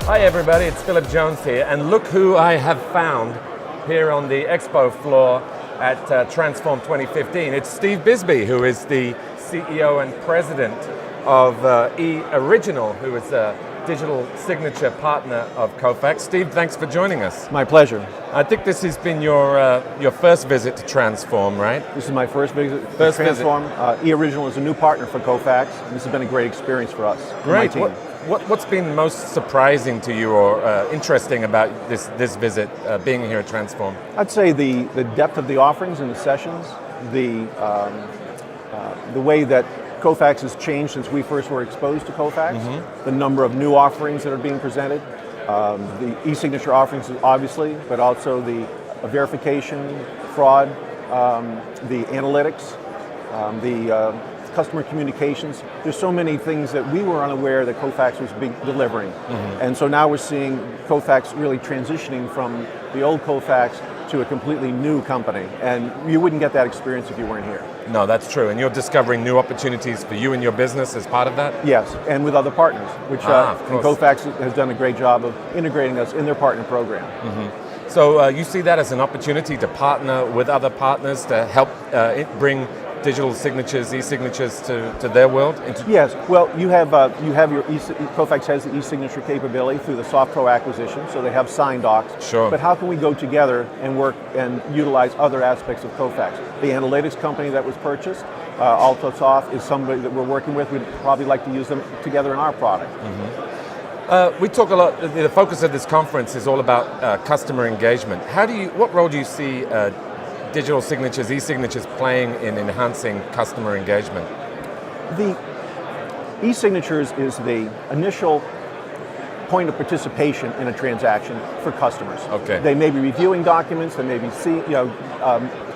Hi everybody, it's Phillip Jones here, and look who I have found here on the expo floor at Transform 2015. It's Steve Bisbee, who is the CEO and president of eOriginal, who is a digital signature partner of Kofax. Steve, thanks for joining us. My pleasure. I think this has been your first visit to Transform, right? This is my first visit to Transform. eOriginal is a new partner for Kofax, and this has been a great experience for us. Great. And my team. What's been most surprising to you or interesting about this visit, being here at Transform? I'd say the depth of the offerings and the sessions, the way that Kofax has changed since we first were exposed to Kofax, the number of new offerings that are being presented, the e-signature offerings obviously, but also the verification, fraud, the analytics, the customer communications. There's so many things that we were unaware that Kofax was delivering. And so now we're seeing Kofax really transitioning from the old Kofax to a completely new company. And you wouldn't get that experience if you weren't here. No, that's true. And you're discovering new opportunities for you and your business as part of that? Yes, and with other partners, which Kofax has done a great job of integrating us in their partner program. So you see that as an opportunity to partner with other partners to help bring digital signatures, e-signatures to their world? Yes. Well, you have your Kofax has the e-signature capability through the SoftPro acquisition, so they have signed docs. Sure. But how can we go together and work and utilize other aspects of Kofax? The analytics company that was purchased, AltoSoft, is somebody that we're working with. We'd probably like to use them together in our product. We talk a lot. The focus of this conference is all about customer engagement. What role do you see digital signatures, e-signatures playing in enhancing customer engagement? The e-signatures is the initial point of participation in a transaction for customers. Okay. They may be reviewing documents, they may be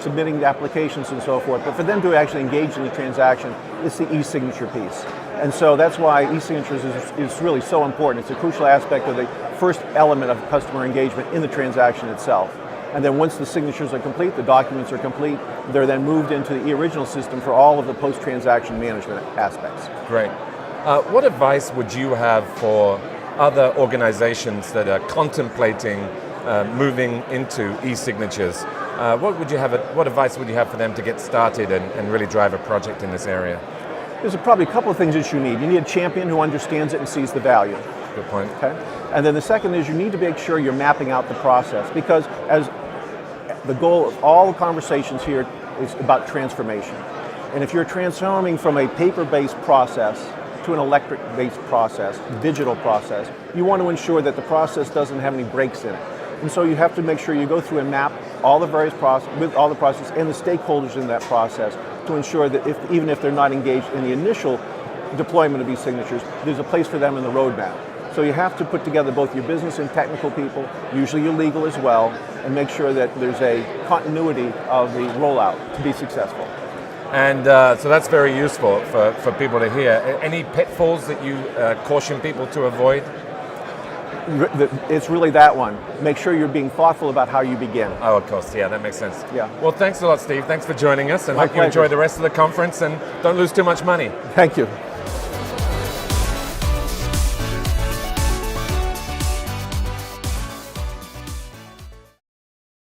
submitting applications and so forth, but for them to actually engage in the transaction, it's the e-signature piece. And so that's why e-signatures is really so important. It's a crucial aspect of the first element of customer engagement in the transaction itself. And then once the signatures are complete, the documents are complete, they're then moved into the eOriginal system for all of the post-transaction management aspects. Great. What advice would you have for other organizations that are contemplating moving into e-signatures? What advice would you have for them to get started and really drive a project in this area? There's probably a couple of things that you need. You need a champion who understands it and sees the value. Good point. Okay. And then the second is you need to make sure you're mapping out the process, because as the goal of all the conversations here is about transformation. And if you're transforming from a paper-based process to an electric-based process, digital process, you want to ensure that the process doesn't have any breaks in it. And so you have to make sure you go through and map all the various with all the process and the stakeholders in that process to ensure that even if they're not engaged in the initial deployment of e-signatures, there's a place for them in the roadmap. So you have to put together both your business and technical people, usually your legal as well, and make sure that there's a continuity of the rollout to be successful. And so that's very useful for people to hear. Any pitfalls that you caution people to avoid? It's really that one. Make sure you're being thoughtful about how you begin. Oh, of course, yeah, that makes sense. Yeah. Well, thanks a lot, Steve. Thanks for joining us, and My hope you enjoy the rest of the conference and don't lose too much money. Thank you.